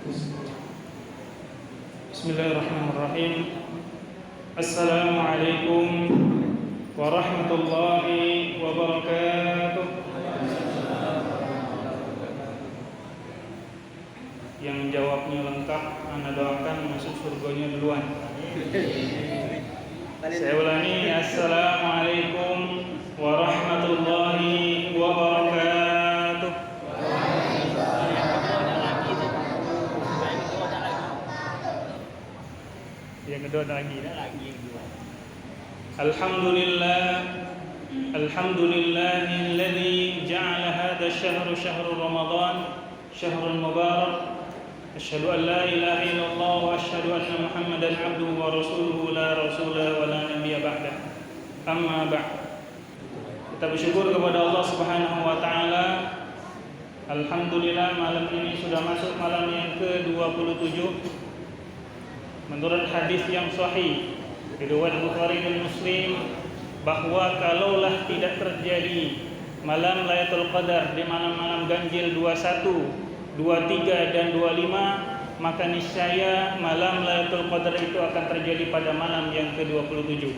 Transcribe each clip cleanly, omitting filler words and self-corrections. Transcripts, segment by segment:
Bismillahirrahmanirrahim. Assalamualaikum warahmatullahi wabarakatuh. Yang jawabnya lengkap, ana doakan masuk surganya duluan. Saya ulangi, assalamualaikum warahmatullahi wabarakatuh. Yang kedua ada lagi. Alhamdulillahilladzi ja'ala hadha ash-shahra shahra Ramadan syahrul mubarak. Asyhadu an la ilaha illallah wa asyhadu anna Muhammadan abduhu wa rasuluhu la rasula wa la nabiyya ba'da. Amma ba'd. Kita bersyukur kepada Allah Subhanahu wa taala. Alhamdulillah malam ini sudah masuk malam yang ke-27. Menurut hadis yang sahih riwayat Bukhari dan Muslim bahwa kalaulah tidak terjadi malam Lailatul Qadar di malam-malam ganjil 21, 23 dan 25, maka niscaya malam Lailatul Qadar itu akan terjadi pada malam yang ke-27.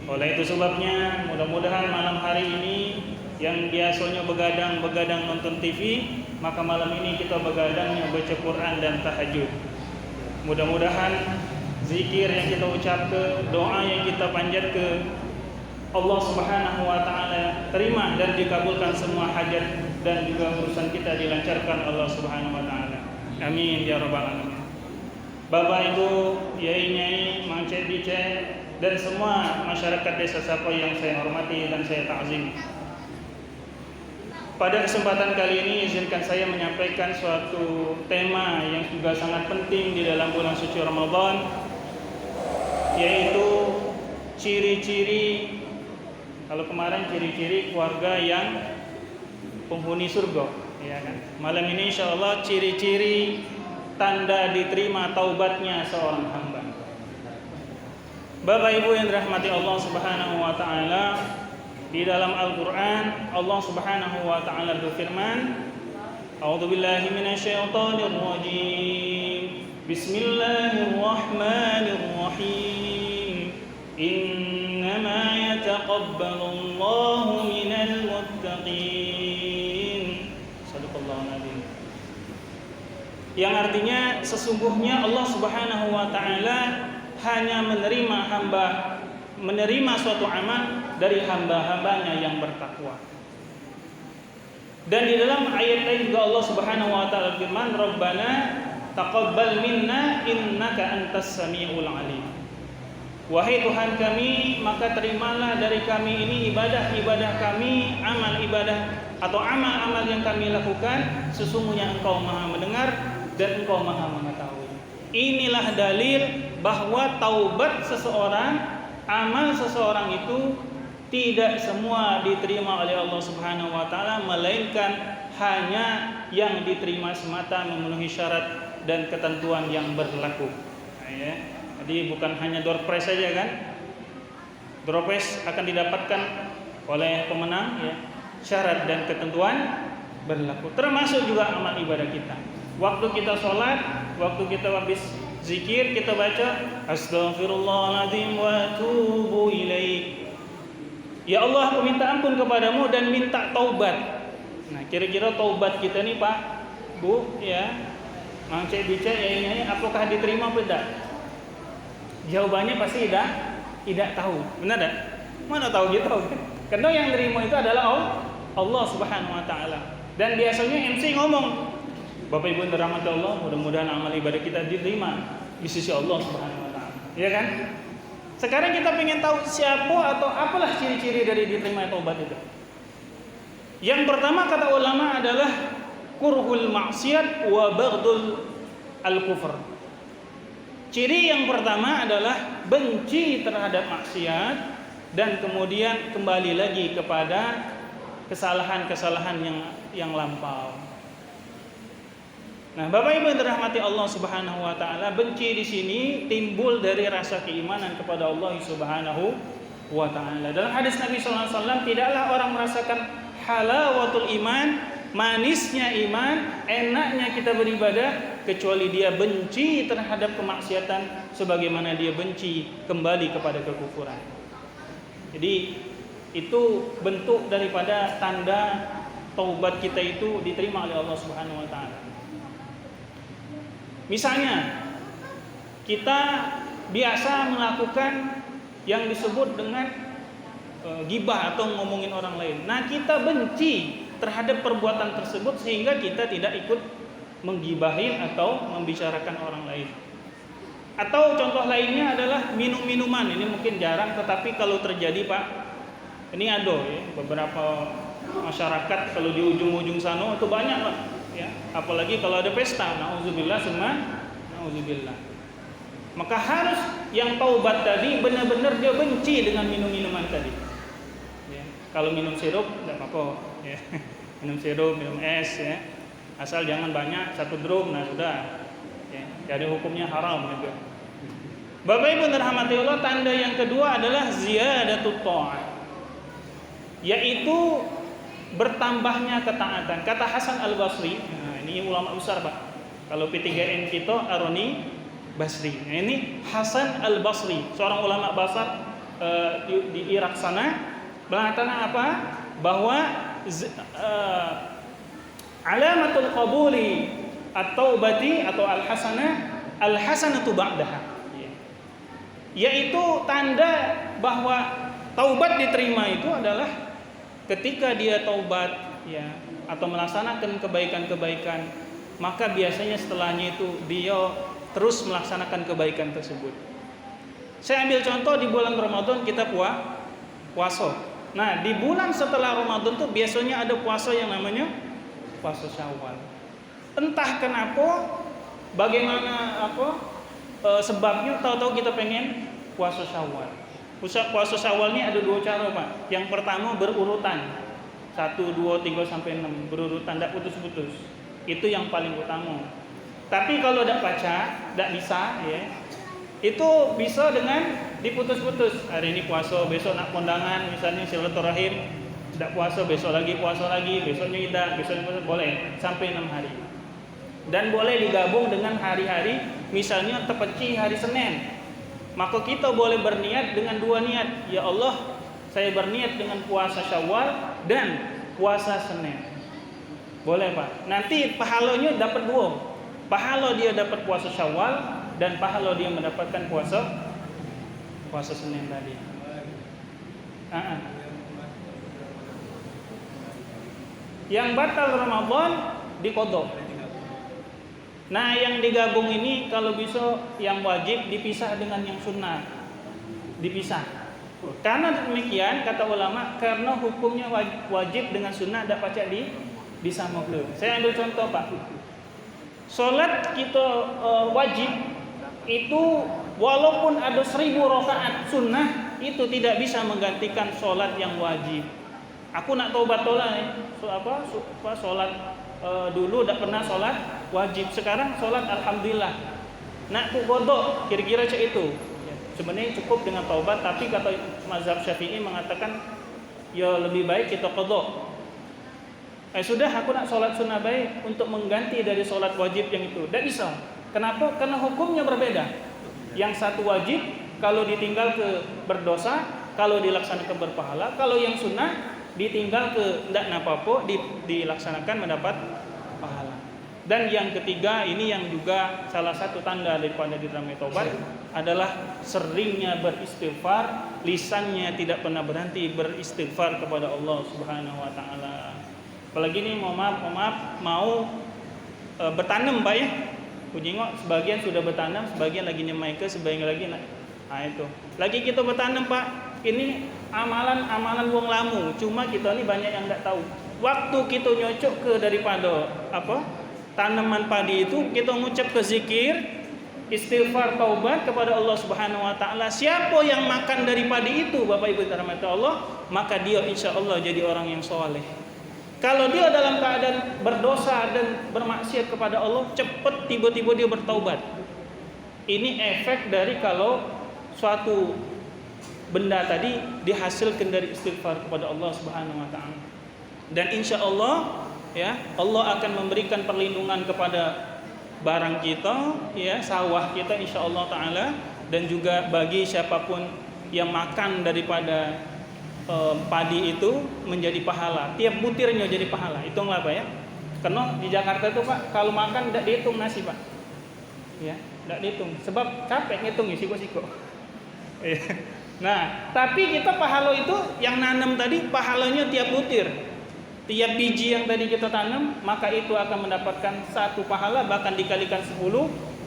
Oleh itu sebabnya mudah-mudahan malam hari ini yang biasanya begadang nonton TV, maka malam ini kita begadangnya baca Quran dan tahajud. Mudah-mudahan zikir yang kita ucap ke, doa yang kita panjat ke Allah Subhanahu wa taala terima dan dikabulkan semua hajat dan juga urusan kita dilancarkan Allah Subhanahu wa taala. Amin ya rabbal alamin. Bapak Ibu, yai-nyai, mangcek-bicek dan semua masyarakat Desa Sapo yang saya hormati dan saya ta'zim. Pada kesempatan kali ini izinkan saya menyampaikan suatu tema yang juga sangat penting di dalam bulan suci Ramadan, yaitu ciri-ciri, kalau kemarin ciri-ciri keluarga yang penghuni surga, ya kan? Malam ini insyaallah ciri-ciri tanda diterima taubatnya seorang hamba. Bapak Ibu yang dirahmati Allah Subhanahu wa taala, di dalam Al-Qur'an Allah Subhanahu wa taala berfirman, A'udzubillahi minasyaitonir rajim. Bismillahirrahmanirrahim. Innama yataqabbalullahu minal muttaqin. Shadaqallahu adzim. Yang artinya sesungguhnya Allah Subhanahu wa taala hanya menerima suatu amal dari hamba-hambanya yang bertakwa. Dan di dalam ayat lain juga Allah Subhanahu wa taala firman, Rabbana taqabbal minna innaka antas samiul alim. Wahai Tuhan kami, maka terimalah dari kami ini ibadah-ibadah kami, amal ibadah atau amal-amal yang kami lakukan, sesungguhnya Engkau Maha mendengar dan Engkau Maha mengetahui. Inilah dalil bahwa taubat seseorang, amal seseorang itu tidak semua diterima oleh Allah Subhanahu wa taala, melainkan hanya yang diterima semata memenuhi syarat dan ketentuan yang berlaku. Ya. Jadi bukan hanya door prize saja kan? Door prize akan didapatkan oleh pemenang, ya. Syarat dan ketentuan berlaku. Termasuk juga amal ibadah kita. Waktu kita sholat, waktu kita habis zikir, kita baca Astaghfirullahaladzim wa atubu ilaih. Ya Allah, aku minta ampun kepadamu dan minta taubat. Nah, kira-kira taubat kita nih Pak, Bu, ya, mangcek-bicek ya ini apakah diterima atau tidak? Jawabannya pasti tidak tahu. Benar tak? Mana tahu gitu? Karena yang terima itu adalah Allah Subhanahu wa taala. Dan biasanya MC ngomong, Bapak Ibu yang dirahmati Allah, mudah-mudahan amal ibadah kita diterima di sisi Allah Subhanahu wa taala. Iya kan? Sekarang kita pengen tahu siapa atau apalah ciri-ciri dari diterima taubat itu. Yang pertama kata ulama adalah kurhul maksiat wa baghdul al-kufr. Ciri yang pertama adalah benci terhadap maksiat dan kemudian kembali lagi kepada kesalahan-kesalahan yang lampau. Nah, Bapak Ibu yang dirahmati Allah Subhanahu wa taala, benci di sini timbul dari rasa keimanan kepada Allah Subhanahu wa taala. Dalam hadis Nabi sallallahu alaihi wasallam, tidaklah orang merasakan halawatul iman manisnya iman, enaknya kita beribadah, kecuali dia benci terhadap kemaksiatan sebagaimana dia benci kembali kepada kekufuran. Jadi itu bentuk daripada tanda taubat kita itu diterima oleh Allah Subhanahu wa taala. Misalnya kita biasa melakukan yang disebut dengan gibah atau ngomongin orang lain. Nah, kita benci terhadap perbuatan tersebut sehingga kita tidak ikut menggibahin atau membicarakan orang lain. Atau contoh lainnya adalah minum-minuman. Ini mungkin jarang, tetapi kalau terjadi Pak, ini ada ya, beberapa masyarakat kalau di ujung-ujung sana itu banyak Pak. Ya, apalagi kalau ada pesta, nauzubillah semua, nauzubillah. Maka harus yang taubat tadi benar-benar dia benci dengan minum-minuman tadi. Ya, kalau minum sirup tidak apa-apa. Ya. Minum sirup, minum es, ya. Asal jangan banyak, 1 drum, nah sudah. Ya, jadi hukumnya haram juga. Bapak Ibu dirahmati Allah, tanda yang kedua adalah ziyadatut ta'ah, yaitu bertambahnya ketaatan. Kata Hasan Al-Basri, nah ini ulama besar Pak. Kalau P3N kita Aroni Basri. Nah, ini Hasan Al-Basri, seorang ulama besar di Irak sana, mengatakan apa? Bahwa alamatul qabuli at-taubati atau al-hasanatu ba'daha. Yaitu tanda bahwa taubat diterima itu adalah ketika dia taubat ya atau melaksanakan kebaikan-kebaikan, maka biasanya setelahnya itu dia terus melaksanakan kebaikan tersebut. Saya ambil contoh di bulan Ramadan kita puasa. Nah, di bulan setelah Ramadan tuh biasanya ada puasa yang namanya puasa Syawal. Entah kenapa, bagaimana sebabnya, tahu-tahu kita pengen puasa Syawal. Puasa Syawal ini ada 2 cara, Pak. Yang pertama berurutan. 1, 2, 3 sampai 6 berurutan, tidak putus-putus. Itu yang paling utama. Tapi kalau tidak baca, tidak bisa ya. Itu bisa dengan diputus-putus. Hari ini puasa, besok nak kondangan, misalnya silaturahim, tidak puasa, besok lagi puasa lagi, besoknya tidak, besoknya puasa, boleh sampai 6 hari. Dan boleh digabung dengan hari-hari, misalnya terpecih hari Senin. Maka kita boleh berniat dengan 2 niat. Ya Allah, saya berniat dengan puasa Syawal dan puasa Senin. Boleh Pak. Nanti pahalanya dapat 2. Pahala dia dapat puasa Syawal dan pahala dia mendapatkan puasa Senin tadi. Yang batal Ramadan diqadha. Nah, yang digabung ini kalau bisa yang wajib dipisah dengan yang sunnah. Dipisah. Karena demikian kata ulama, karena hukumnya wajib dengan sunnah tidak pacak disamakan. Saya ambil contoh Pak. Salat kita wajib itu walaupun ada 1000 rakaat sunnah itu tidak bisa menggantikan salat yang wajib. Aku nak taubat tolah salat dulu tidak pernah salat wajib, sekarang salat alhamdulillah. Nak ku qadha kira-kira cak itu. Sebenarnya cukup dengan taubat, tapi kata mazhab Syafi'i mengatakan ya lebih baik kita qadha. Sudah aku nak solat sunnah baik untuk mengganti dari solat wajib yang itu. Tidak bisa. Kenapa? Karena hukumnya berbeda. Yang satu wajib kalau ditinggal ke berdosa, kalau dilaksanakan berpahala. Kalau yang sunnah ditinggal ke tidak apa-apa, dilaksanakan mendapat pahala. Dan yang ketiga, ini yang juga salah satu tanda daripada diterima taubat adalah seringnya beristighfar, lisannya tidak pernah berhenti beristighfar kepada Allah Subhanahu wa taala. Apalagi ini mohon maaf mau bertanam Pak ya. Kujingok sebagian sudah bertanam, sebagian lagi nyemai ke, sebagian lagi nah itu. Lagi kita bertanam Pak. Ini amalan wong lamu, cuma kita ini banyak yang enggak tahu. Waktu kita nyocok ke daripada tanaman padi itu, kita mengucap ke zikir, istighfar, taubat kepada Allah Subhanahu wa taala. Siapa yang makan dari padi itu Bapak Ibu dirahmati Allah, maka dia insyaallah jadi orang yang saleh. Kalau dia dalam keadaan berdosa dan bermaksiat kepada Allah, cepat tiba-tiba dia bertaubat. Ini efek dari kalau suatu benda tadi dihasilkan dari istighfar kepada Allah Subhanahu wa taala. Dan insya Allah ya, Allah akan memberikan perlindungan kepada barang kita, ya, sawah kita insyaallah taala, dan juga bagi siapapun yang makan daripada padi itu menjadi pahala. Tiap butirnya jadi pahala. Hitunglah Pak ya. Karena di Jakarta itu Pak, kalau makan tidak dihitung nasi Pak. Ya, tidak dihitung. Sebab capek ngitung siko-siko. Nah, tapi kita pahala itu yang nanam tadi pahalanya tiap butir. Tiap biji yang tadi kita tanam, maka itu akan mendapatkan satu pahala, bahkan dikalikan 10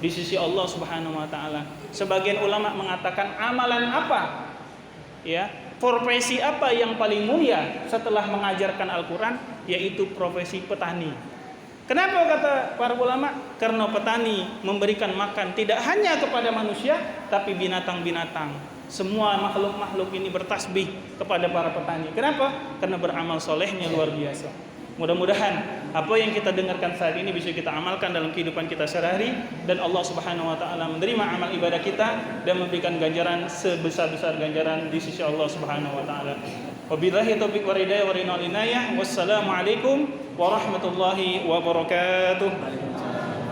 di sisi Allah Subhanahu wa taala. Sebagian ulama mengatakan amalan apa? Ya, profesi apa yang paling mulia setelah mengajarkan Al-Qur'an, yaitu profesi petani. Kenapa kata para ulama? Karena petani memberikan makan tidak hanya kepada manusia, tapi binatang-binatang. Semua makhluk-makhluk ini bertasbih kepada para petani. Kenapa? Karena beramal solehnya luar biasa. Mudah-mudahan apa yang kita dengarkan saat ini bisa kita amalkan dalam kehidupan kita sehari-hari, dan Allah Subhanahu wa taala menerima amal ibadah kita dan memberikan ganjaran sebesar-besar ganjaran di sisi Allah Subhanahu wa taala. Wabillahi taufiq wal hidayah wal inayah. Wassalamualaikum warahmatullahi wabarakatuh.